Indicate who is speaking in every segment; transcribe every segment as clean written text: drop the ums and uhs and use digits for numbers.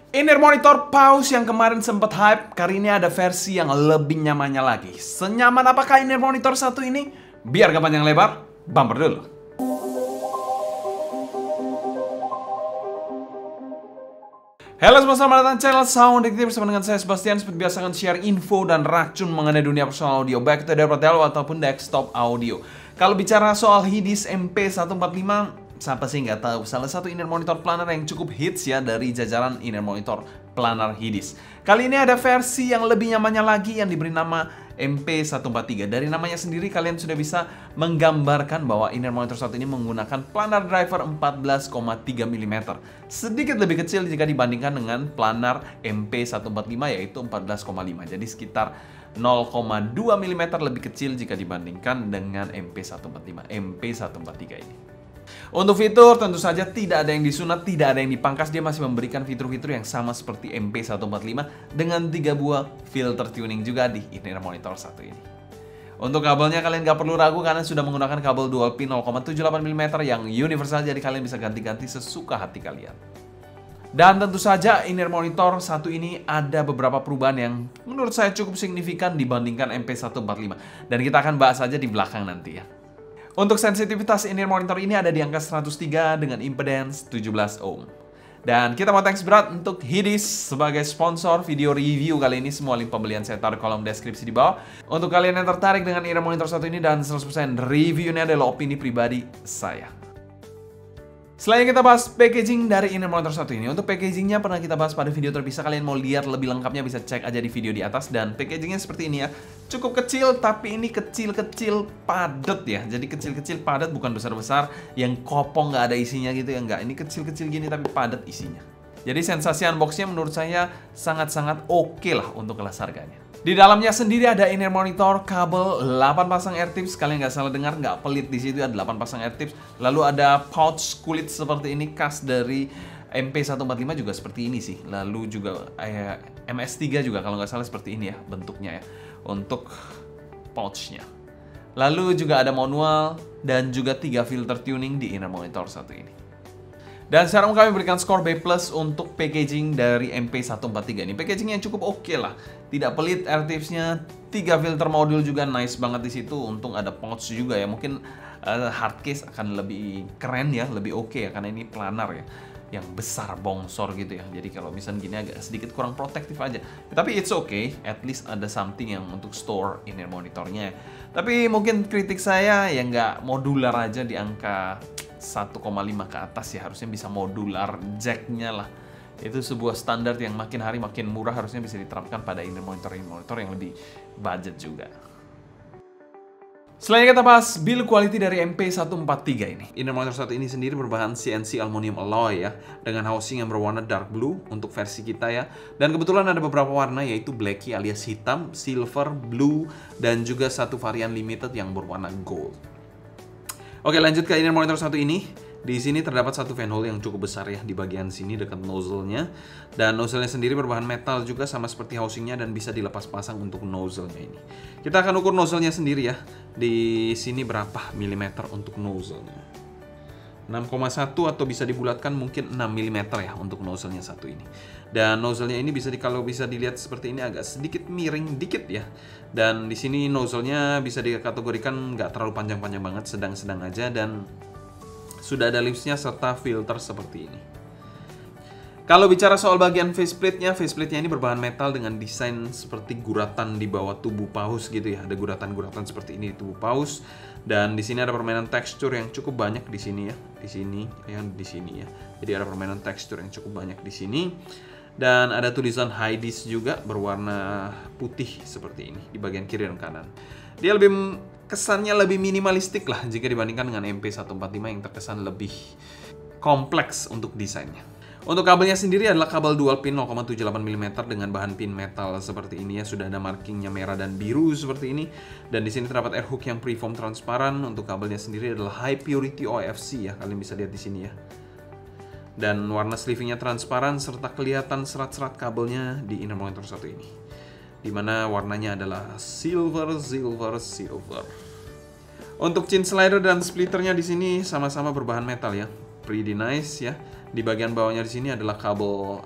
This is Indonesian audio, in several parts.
Speaker 1: Inner monitor pause yang kemarin sempat hype, kali ini ada versi yang lebih nyamannya lagi. Senyaman apakah inner monitor satu ini? Biar gak panjang lebar, bumper dulu. Halo semua, selamat datang channel Sound Detective bersama dengan saya Sebastian. Seperti biasa akan share info dan racun mengenai dunia personal audio, baik itu dari portfolio ataupun desktop audio. Kalau bicara soal Hidis MP145, siapa sih nggak tahu, salah satu inner monitor planar yang cukup hits ya dari jajaran inner monitor planar Hidis. Kali ini ada versi yang lebih nyamannya lagi yang diberi nama MP143. Dari namanya sendiri kalian sudah bisa menggambarkan bahwa inner monitor satu ini menggunakan planar driver 14,3 mm. Sedikit lebih kecil jika dibandingkan dengan planar MP145 yaitu 14,5. Jadi sekitar 0,2 mm lebih kecil jika dibandingkan dengan MP143 ini. Untuk fitur tentu saja tidak ada yang disunat, tidak ada yang dipangkas. Dia masih memberikan fitur-fitur yang sama seperti MP145 dengan 3 buah filter tuning juga di inner monitor satu ini. Untuk kabelnya kalian gak perlu ragu karena sudah menggunakan kabel dual pin 0,78 mm yang universal, jadi kalian bisa ganti-ganti sesuka hati kalian. Dan tentu saja inner monitor satu ini ada beberapa perubahan yang menurut saya cukup signifikan dibandingkan MP145. Dan kita akan bahas saja di belakang nanti ya. Untuk sensitivitas inner monitor ini ada di angka 103 dengan impedance 17 ohm. Dan kita mau thanks berat untuk Hidis sebagai sponsor video review kali ini. Semua link pembelian saya taruh kolom deskripsi di bawah. Untuk kalian yang tertarik dengan inner monitor satu ini dan 100% reviewnya adalah opini pribadi saya. Selanjutnya kita bahas packaging dari inner monitor satu ini. Untuk packagingnya pernah kita bahas pada video terpisah. Kalian mau lihat lebih lengkapnya bisa cek aja di video di atas. Dan packagingnya seperti ini ya. Cukup kecil tapi ini kecil-kecil padat ya. Jadi kecil-kecil padat, bukan besar-besar yang kopong nggak ada isinya gitu ya. Nggak, ini kecil-kecil gini tapi padat isinya. Jadi sensasi unboxnya menurut saya sangat-sangat oke lah untuk kelas harganya. Di dalamnya sendiri ada inner monitor, kabel, 8 pasang air tips. Kalian nggak salah dengar, nggak pelit di situ, ada 8 pasang air tips. Lalu ada pouch kulit seperti ini, khas dari MP145 juga seperti ini sih. Lalu juga MS3 juga kalau nggak salah seperti ini ya bentuknya ya untuk pouchnya. Lalu juga ada manual dan juga 3 filter tuning di inner monitor satu ini. Dan sekarang kami berikan skor B+ untuk packaging dari MP143 ini. Packagingnya cukup oke lah. Tidak pelit air tipsnya, 3 filter modul juga nice banget di situ. Untung ada pouch juga ya. Mungkin hard case akan lebih keren ya, lebih oke ya karena ini planar ya. Yang besar bongsor gitu ya. Jadi kalau misalnya gini agak sedikit kurang protektif aja. Tapi it's okay, at least ada something yang untuk store inner monitornya. Tapi mungkin kritik saya ya nggak modular aja di angka 1,5 ke atas ya, harusnya bisa modular jacknya lah. Itu sebuah standar yang makin hari makin murah, harusnya bisa diterapkan pada inner monitor yang lebih budget juga. Selanjutnya kita bahas build quality dari MP143 ini. Inner monitor satu ini sendiri berbahan CNC aluminium alloy ya, dengan housing yang berwarna dark blue untuk versi kita ya. Dan kebetulan ada beberapa warna yaitu blacky alias hitam, silver, blue, dan juga satu varian limited yang berwarna gold. Oke, lanjut ke inner monitor satu ini. Di sini terdapat satu fanhole yang cukup besar ya di bagian sini dekat nozzle-nya. Dan nozzle-nya sendiri berbahan metal juga sama seperti housing-nya dan bisa dilepas pasang untuk nozzle-nya ini. Kita akan ukur nozzle-nya sendiri ya. Di sini berapa milimeter untuk nozzle-nya. 6,1 atau bisa dibulatkan mungkin 6 mm ya untuk nozzle-nya satu ini. Dan nozzle-nya ini kalau bisa dilihat seperti ini agak sedikit miring dikit ya. Dan di sini nozzle-nya bisa dikategorikan nggak terlalu panjang-panjang banget, sedang-sedang aja, dan sudah ada lipsnya serta filter seperti ini. Kalau bicara soal bagian faceplate-nya ini berbahan metal dengan desain seperti guratan di bawah tubuh paus gitu ya. Ada guratan-guratan seperti ini di tubuh paus. Dan di sini ada permainan tekstur yang cukup banyak di sini ya. Di sini ya. Jadi ada permainan tekstur yang cukup banyak di sini. Dan ada tulisan Hidis juga berwarna putih seperti ini di bagian kiri dan kanan. Dia kesannya lebih minimalistik lah jika dibandingkan dengan MP145 yang terkesan lebih kompleks untuk desainnya. Untuk kabelnya sendiri adalah kabel dual pin 0,78 mm dengan bahan pin metal seperti ini ya. Sudah ada markingnya merah dan biru seperti ini. Dan di sini terdapat air hook yang preform transparan. Untuk kabelnya sendiri adalah high purity OFC ya. Kalian bisa lihat di sini ya. Dan warna sleevingnya transparan serta kelihatan serat-serat kabelnya di inner monitor satu ini. Dimana warnanya adalah silver. Untuk chin slider dan splitternya di sini sama-sama berbahan metal ya. Pretty nice ya. Di bagian bawahnya di sini adalah kabel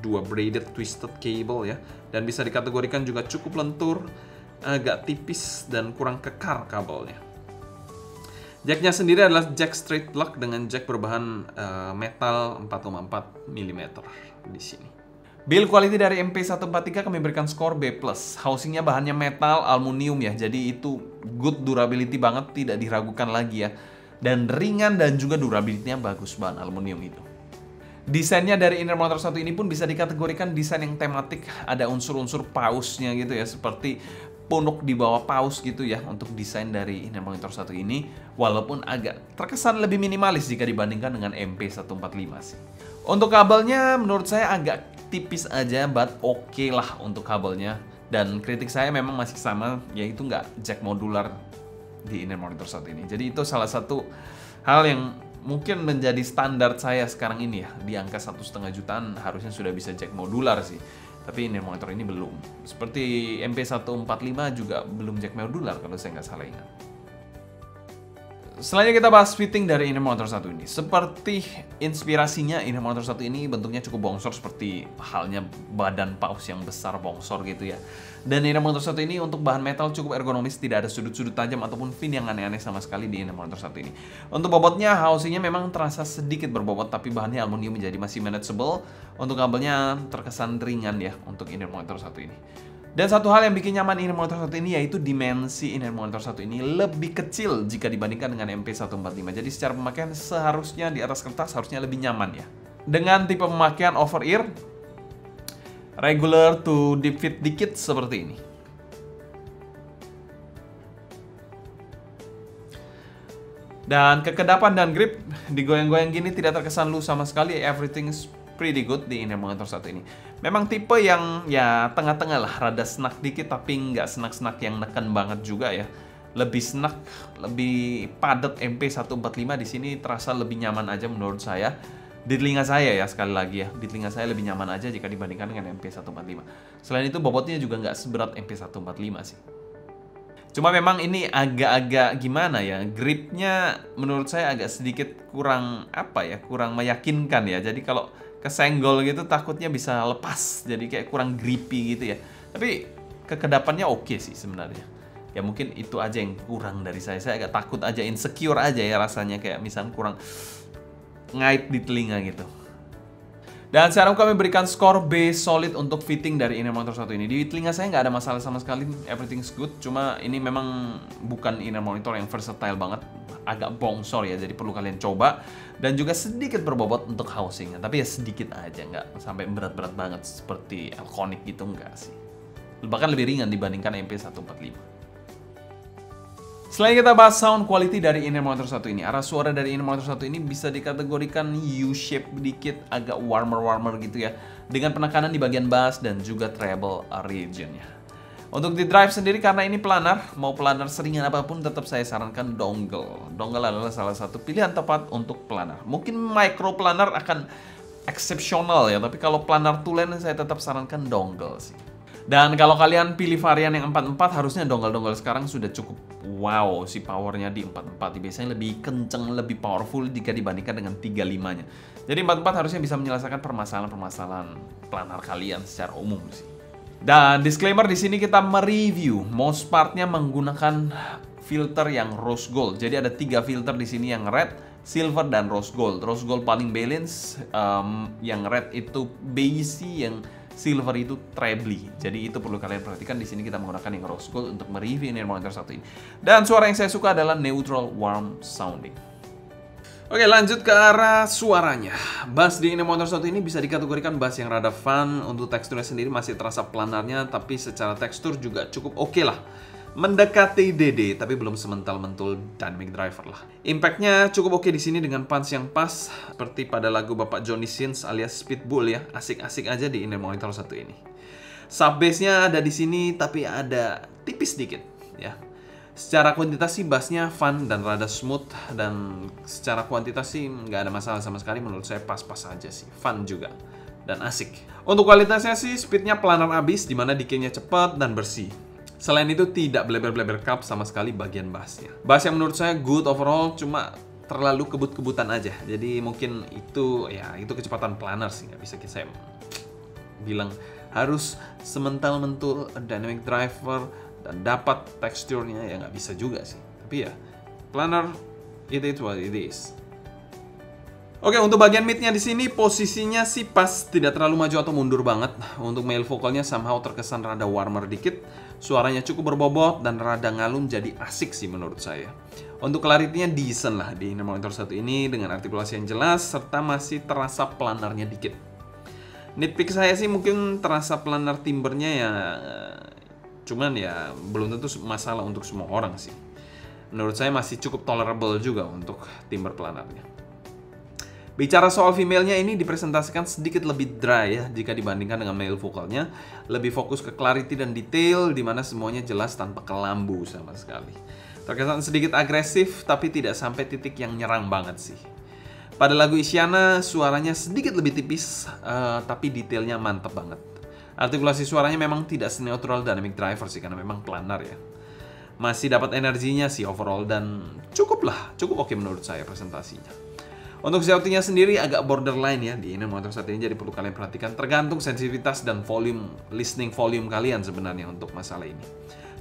Speaker 1: dua braided twisted cable ya, dan bisa dikategorikan juga cukup lentur, agak tipis dan kurang kekar kabelnya. Jacknya sendiri adalah jack straight plug dengan jack berbahan metal 4,4 mm di sini. Build quality dari MP143 kami berikan skor B+. Housingnya bahannya metal, aluminium ya, jadi itu good durability banget, tidak diragukan lagi ya. Dan ringan dan juga durability-nya bagus, bahan aluminium itu. Desainnya dari inner monitor satu ini pun bisa dikategorikan desain yang tematik, ada unsur-unsur pausnya gitu ya, seperti punuk di bawah paus gitu ya untuk desain dari inner monitor satu ini, walaupun agak terkesan lebih minimalis jika dibandingkan dengan MP145 sih. Untuk kabelnya menurut saya agak tipis aja, but oke lah untuk kabelnya. Dan kritik saya memang masih sama, yaitu nggak jack modular di inner monitor satu ini. Jadi itu salah satu hal yang mungkin menjadi standar saya sekarang ini ya, di angka 1,5 jutaan harusnya sudah bisa jack modular sih. Tapi inner monitor ini belum. Seperti MP145 juga belum jack modular kalau saya nggak salah ingat. Selanjutnya kita bahas fitting dari inner monitor satu ini. Seperti inspirasinya, inner monitor satu ini bentuknya cukup bongsor seperti halnya badan paus yang besar bongsor gitu ya. Dan inner monitor satu ini untuk bahan metal cukup ergonomis, tidak ada sudut-sudut tajam ataupun fin yang aneh-aneh sama sekali di inner monitor satu ini. Untuk bobotnya, housingnya memang terasa sedikit berbobot, tapi bahannya aluminium menjadi masih manageable. Untuk kabelnya terkesan ringan ya untuk inner monitor satu ini. Dan satu hal yang bikin nyaman inner monitor satu ini yaitu dimensi inner monitor satu ini lebih kecil jika dibandingkan dengan MP145. Jadi secara pemakaian seharusnya di atas kertas harusnya lebih nyaman ya. Dengan tipe pemakaian over ear, regular to deep fit dikit seperti ini. Dan kekedapan dan grip digoyang-goyang gini tidak terkesan loose sama sekali. Everything's pretty good di inner monitor satu ini. Memang tipe yang ya tengah-tengah lah, rada snack dikit tapi nggak snack-snack yang neken banget juga ya. Lebih snack, lebih padat MP145 di sini terasa lebih nyaman aja menurut saya. Di telinga saya ya, sekali lagi ya, di telinga saya lebih nyaman aja jika dibandingkan dengan MP145. Selain itu bobotnya juga nggak seberat MP145 sih. Cuma memang ini agak-agak gimana ya, gripnya menurut saya agak sedikit kurang apa ya, kurang meyakinkan ya. Jadi kalau kesenggol gitu takutnya bisa lepas, jadi kayak kurang grippy gitu ya. Tapi kekedapannya oke sih sebenarnya. Ya mungkin itu aja yang kurang dari saya agak takut aja, insecure aja ya rasanya, kayak misalnya kurang ngait di telinga gitu. Dan sekarang kami berikan skor B solid untuk fitting dari inner monitor satu ini. Di telinga saya nggak ada masalah sama sekali, everything's good. Cuma ini memang bukan inner monitor yang versatile banget, agak bongsor ya, jadi perlu kalian coba. Dan juga sedikit berbobot untuk housingnya, tapi ya sedikit aja, nggak sampai berat-berat banget seperti Alconic gitu, enggak sih. Bahkan lebih ringan dibandingkan MP145. Selain kita bahas sound quality dari inner monitor satu ini, arah suara dari inner monitor satu ini bisa dikategorikan U-shape dikit, agak warmer gitu ya, dengan penekanan di bagian bass dan juga treble regionnya. Untuk di drive sendiri, karena ini planar, mau planar seringan apapun tetap saya sarankan dongle. Dongle adalah salah satu pilihan tepat untuk planar. Mungkin micro planar akan eksepsional ya, tapi kalau planar tulen saya tetap sarankan dongle sih. Dan kalau kalian pilih varian yang 44, harusnya dongle-dongle sekarang sudah cukup wow si powernya di 44. Biasanya lebih kenceng, lebih powerful jika dibandingkan dengan 35-nya. Jadi 44 harusnya bisa menyelesaikan permasalahan-permasalahan planar kalian secara umum sih. Dan disclaimer di sini kita mereview most part-nya menggunakan filter yang rose gold. Jadi ada 3 filter di sini, yang red, silver dan rose gold. Rose gold paling balance, yang red itu bassy, yang silver itu trebly. Jadi itu perlu kalian perhatikan. Di sini kita menggunakan yang rose gold untuk mereview inner monitor satu ini. Dan suara yang saya suka adalah neutral warm sounding. Oke, lanjut ke arah suaranya. Bass di inner monitor satu ini bisa dikategorikan bass yang rada fun. Untuk teksturnya sendiri masih terasa planarnya, tapi secara tekstur juga cukup oke lah. Mendekati DD, tapi belum semental-mentul dynamic driver lah. Impactnya cukup oke di sini dengan punch yang pas, seperti pada lagu Bapak Johnny Sins alias Pitbull ya. Asik-asik aja di inner monitor satu ini. Sub bassnya ada di sini, tapi ada tipis dikit ya. Secara kuantitas sih bassnya fun dan rada smooth, dan secara kuantitas sih nggak ada masalah sama sekali, menurut saya pas-pas aja sih, fun juga dan asik. Untuk kualitasnya sih speednya planar abis, dimana decay-nya cepat dan bersih. Selain itu tidak bleber-bleber cup sama sekali bagian bassnya. Bass yang menurut saya good overall, cuma terlalu kebut-kebutan aja. Jadi mungkin itu ya itu kecepatan planar sih, nggak bisa saya bilang harus semental-mentul dynamic driver dan dapat teksturnya, ya nggak bisa juga sih. Tapi ya, planner it is what it is. Oke, untuk bagian midnya di sini posisinya sih pas, tidak terlalu maju atau mundur banget. Untuk male vokalnya somehow terkesan rada warmer dikit. Suaranya cukup berbobot dan rada ngalun, jadi asik sih menurut saya. Untuk clarity-nya decent lah di Inner Monitor 1 ini dengan artikulasi yang jelas serta masih terasa planarnya dikit. Nitpick saya sih mungkin terasa planar timbernya ya, cuman ya belum tentu masalah untuk semua orang sih. Menurut saya masih cukup tolerable juga untuk timber planarnya. Bicara soal female-nya, ini dipresentasikan sedikit lebih dry ya jika dibandingkan dengan male vokalnya. Lebih fokus ke clarity dan detail, di mana semuanya jelas tanpa kelambu sama sekali. Terkesan sedikit agresif, tapi tidak sampai titik yang nyerang banget sih. Pada lagu Isyana, suaranya sedikit lebih tipis, tapi detailnya mantep banget. Artikulasi suaranya memang tidak seneutral dynamic driver sih, karena memang planar ya. Masih dapat energinya sih overall, dan cukup oke menurut saya presentasinya. Untuk shouting-nya sendiri agak borderline ya di Inner Monitor 1 ini, jadi perlu kalian perhatikan. Tergantung sensitivitas dan listening volume kalian sebenarnya untuk masalah ini.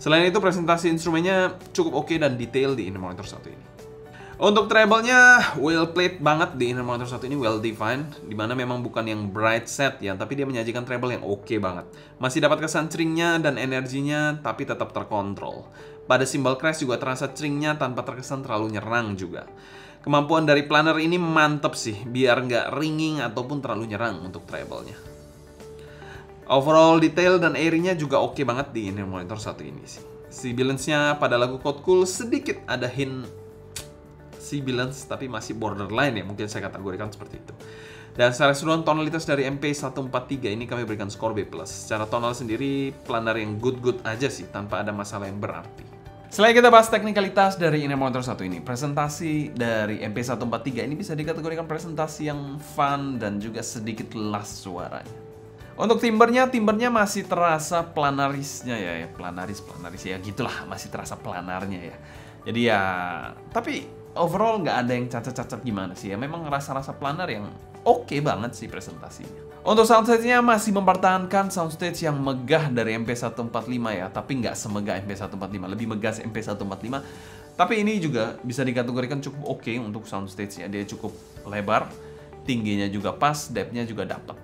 Speaker 1: Selain itu, presentasi instrumennya cukup oke dan detail di Inner Monitor 1 ini. Untuk treble-nya well played banget di Inner Monitor 1 ini, well defined, dimana memang bukan yang bright set ya, tapi dia menyajikan treble yang oke banget. Masih dapat kesan ceringnya dan energinya, tapi tetap terkontrol. Pada cymbal crash juga terasa ceringnya tanpa terkesan terlalu nyerang juga. Kemampuan dari planner ini mantep sih, biar nggak ringing ataupun terlalu nyerang untuk treble-nya. Overall detail dan airy-nya juga oke banget di Inner Monitor 1 ini sih. Sibilance-nya pada lagu Code Cool sedikit ada hint sibilance, tapi masih borderline ya, mungkin saya kategorikan seperti itu. Dan secara keseluruhan tonalitas dari MP143 ini kami berikan skor B+. Secara tonal sendiri, planner yang good-good aja sih, tanpa ada masalah yang berarti. Selain kita bahas teknikalitas dari Inner Monitor 1 ini, presentasi dari MP143 ini bisa dikategorikan presentasi yang fun dan juga sedikit las suaranya. Untuk timbernya masih terasa planarisnya ya, planaris ya gitulah, masih terasa planarnya ya. Jadi ya, tapi overall nggak ada yang cacat-cacat gimana sih ya, memang rasa-rasa planar yang oke banget sih presentasinya. Untuk soundstage-nya masih mempertahankan soundstage yang megah dari MP145 ya, tapi nggak semegah MP145, lebih megah MP145. Tapi ini juga bisa dikategorikan cukup oke untuk soundstage-nya, dia cukup lebar, tingginya juga pas, depth-nya juga dapat.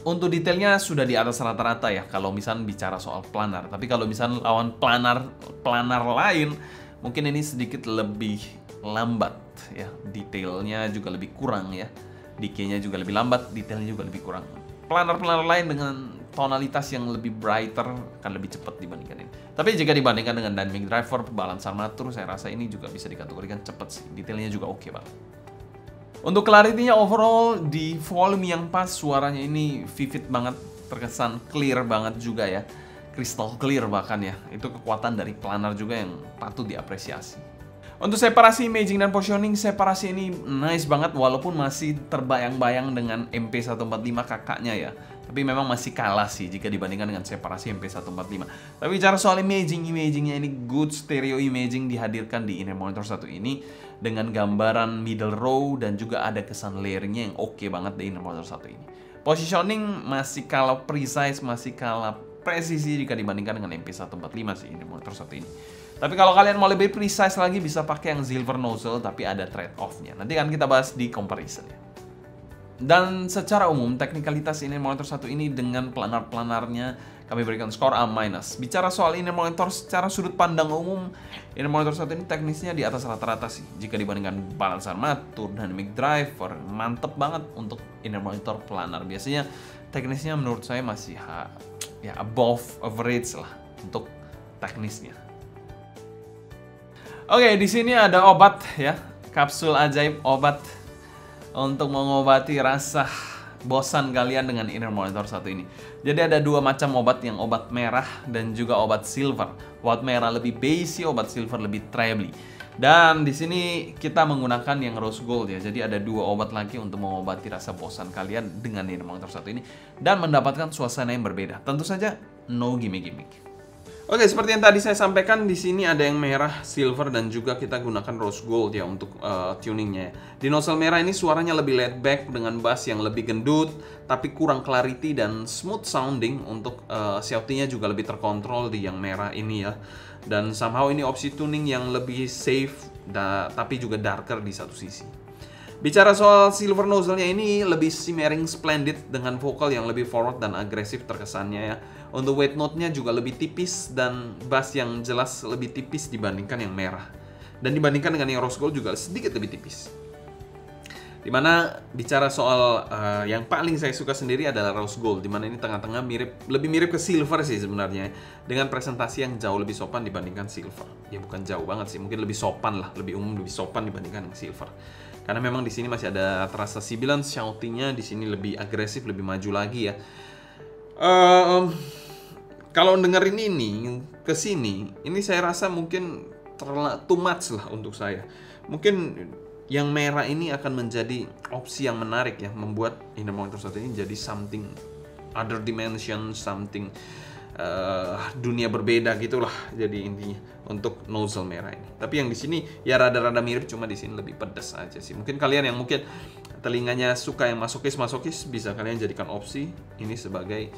Speaker 1: Untuk detailnya sudah di atas rata-rata ya, kalau misalnya bicara soal planar. Tapi kalau misalnya lawan planar lain, mungkin ini sedikit lebih lambat ya, detailnya juga lebih kurang ya. Decay-nya juga lebih lambat, detailnya juga lebih kurang. Planar-planar lain dengan tonalitas yang lebih brighter akan lebih cepat dibandingkan ini. Tapi jika dibandingkan dengan dynamic driver, balance armatur, saya rasa ini juga bisa dikategorikan cepat sih. Detailnya juga oke banget. Untuk clarity-nya overall di volume yang pas, suaranya ini vivid banget, terkesan clear banget juga ya. Crystal clear bahkan ya. Itu kekuatan dari planar juga yang patut diapresiasi. Untuk separasi imaging dan positioning, separasi ini nice banget walaupun masih terbayang-bayang dengan MP145 kakaknya ya. Tapi memang masih kalah sih jika dibandingkan dengan separasi MP145. Tapi bicara soal imagingnya ini good stereo imaging dihadirkan di Inner Monitor 1 ini dengan gambaran middle row dan juga ada kesan layering-nya yang oke banget di Inner Monitor 1 ini. Positioning masih kalah precise, masih kalah presisi jika dibandingkan dengan MP145 sih Inner Monitor 1 ini. Tapi kalau kalian mau lebih precise lagi bisa pakai yang silver nozzle, tapi ada trade-off-nya. Nanti kan kita bahas di comparison ya. Dan secara umum teknikalitas Inner Monitor 1 ini dengan planar-planarnya kami berikan skor A-. Bicara soal Inner Monitor secara sudut pandang umum, Inner Monitor 1 ini teknisnya di atas rata-rata sih. Jika dibandingkan balance armatur, dynamic driver, mantep banget untuk Inner Monitor planar. Biasanya teknisnya menurut saya masih ya above average lah untuk teknisnya. Oke, di sini ada obat ya, kapsul ajaib obat untuk mengobati rasa bosan kalian dengan Inner Monitor 1 ini. Jadi ada dua macam obat, yang obat merah dan juga obat silver. Obat merah lebih bassy, obat silver lebih trebly. Dan di sini kita menggunakan yang rose gold ya. Jadi ada dua obat lagi untuk mengobati rasa bosan kalian dengan Inner Monitor 1 ini dan mendapatkan suasana yang berbeda. Tentu saja no gimmick-gimmick. Oke, seperti yang tadi saya sampaikan, di sini ada yang merah, silver, dan juga kita gunakan rose gold ya untuk tuningnya. Di nozzle merah ini suaranya lebih laid back dengan bass yang lebih gendut, tapi kurang clarity dan smooth sounding. Untuk shoutingnya juga lebih terkontrol di yang merah ini ya. Dan somehow ini opsi tuning yang lebih safe, tapi juga darker di satu sisi. Bicara soal silver nozzle-nya ini lebih simmering splendid dengan vokal yang lebih forward dan agresif terkesannya ya. Untuk weight note-nya juga lebih tipis dan bass yang jelas lebih tipis dibandingkan yang merah. Dan dibandingkan dengan yang rose gold juga sedikit lebih tipis. Dimana bicara soal yang paling saya suka sendiri adalah rose gold, dimana ini tengah-tengah lebih mirip ke silver sih sebenarnya, dengan presentasi yang jauh lebih sopan dibandingkan silver. Ya bukan jauh banget sih, mungkin lebih sopan lah, lebih umum, lebih sopan dibandingkan yang silver. Karena memang di sini masih ada terasa sibilan, shoutingnya di sini lebih agresif, lebih maju lagi ya. Kalau dengerin ini ke sini, ini saya rasa mungkin terlalu too much lah untuk saya. Mungkin yang merah ini akan menjadi opsi yang menarik ya, membuat Inner Monitor 1 ini jadi something other dimension, something dunia berbeda gitulah jadi intinya untuk nozzle merah ini. Tapi yang di sini ya rada-rada mirip, cuma di sini lebih pedas aja sih. Mungkin kalian yang mungkin telinganya suka yang masokis bisa kalian jadikan opsi ini sebagai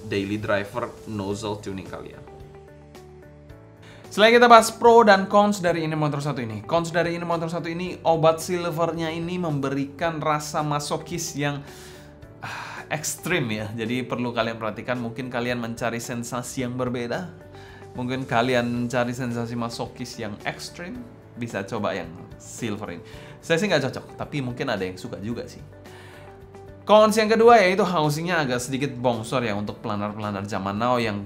Speaker 1: daily driver nozzle tuning kalian. Selain kita bahas pro dan cons dari Inner Monitor 1 ini. Cons dari Inner Monitor 1 ini, obat silvernya ini memberikan rasa masokis yang ekstrim ya. Jadi perlu kalian perhatikan, mungkin kalian mencari sensasi yang berbeda. Mungkin kalian mencari sensasi masokis yang ekstrim, bisa coba yang silver ini. Saya sih nggak cocok, tapi mungkin ada yang suka juga sih. Cons yang kedua yaitu housingnya agak sedikit bongsor ya untuk planar-planar zaman now yang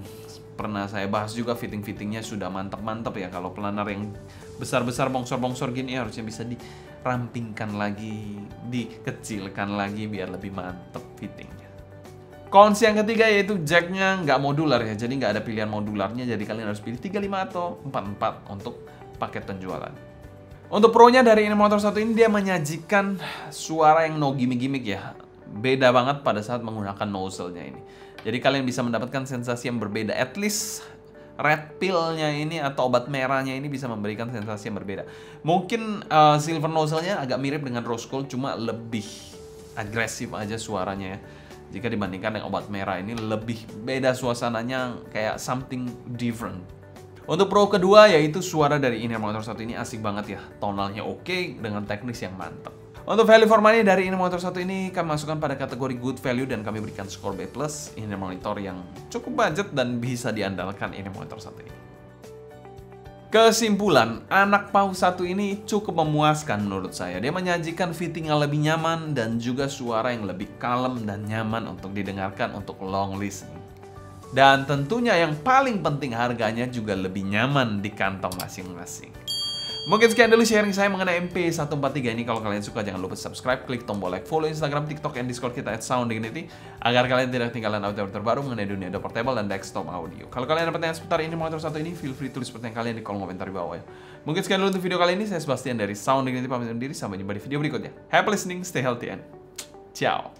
Speaker 1: pernah saya bahas juga, fitting-fittingnya sudah mantap-mantap ya. Kalau planar yang besar-besar bongsor-bongsor gini harusnya bisa dirampingkan lagi, dikecilkan lagi biar lebih mantap fittingnya. Cons yang ketiga yaitu jacknya nggak modular ya, jadi nggak ada pilihan modularnya, jadi kalian harus pilih 35 atau 44 untuk paket penjualan. Untuk pro-nya dari Inner Monitor 1 ini, dia menyajikan suara yang no gimmick-gimmick ya. Beda banget pada saat menggunakan nozzle-nya ini. Jadi kalian bisa mendapatkan sensasi yang berbeda. At least red pill-nya ini atau obat merahnya ini bisa memberikan sensasi yang berbeda. Mungkin silver nozzle-nya agak mirip dengan rose gold, cuma lebih agresif aja suaranya ya. Jika dibandingkan dengan obat merah ini lebih beda suasananya, kayak something different. Untuk pro kedua yaitu suara dari Inner Monitor 1 ini asik banget ya. Tonalnya oke dengan teknis yang mantap. Untuk value for money dari Inner Monitor 1 ini kami masukkan pada kategori good value dan kami berikan skor B+. Inner Monitor yang cukup budget dan bisa diandalkan Inner Monitor 1 ini. Kesimpulan, anak paus 1 ini cukup memuaskan menurut saya. Dia menyajikan fitting yang lebih nyaman dan juga suara yang lebih kalem dan nyaman untuk didengarkan untuk long listening. Dan tentunya yang paling penting, harganya juga lebih nyaman di kantong masing-masing. Mungkin sekian dulu sharing saya mengenai MP143 ini. Kalau kalian suka jangan lupa subscribe, klik tombol like, follow Instagram, TikTok, dan Discord kita @sounddignity agar kalian tidak ketinggalan update terbaru mengenai dunia portable dan desktop audio. Kalau kalian ada pertanyaan seputar Inner Monitor 1 ini, feel free tulis pertanyaan kalian di kolom komentar di bawah ya. Mungkin sekian dulu untuk video kali ini. Saya Sebastian dari Sound Dignity pamit undur diri. Sampai jumpa di video berikutnya. Happy listening, stay healthy, and ciao.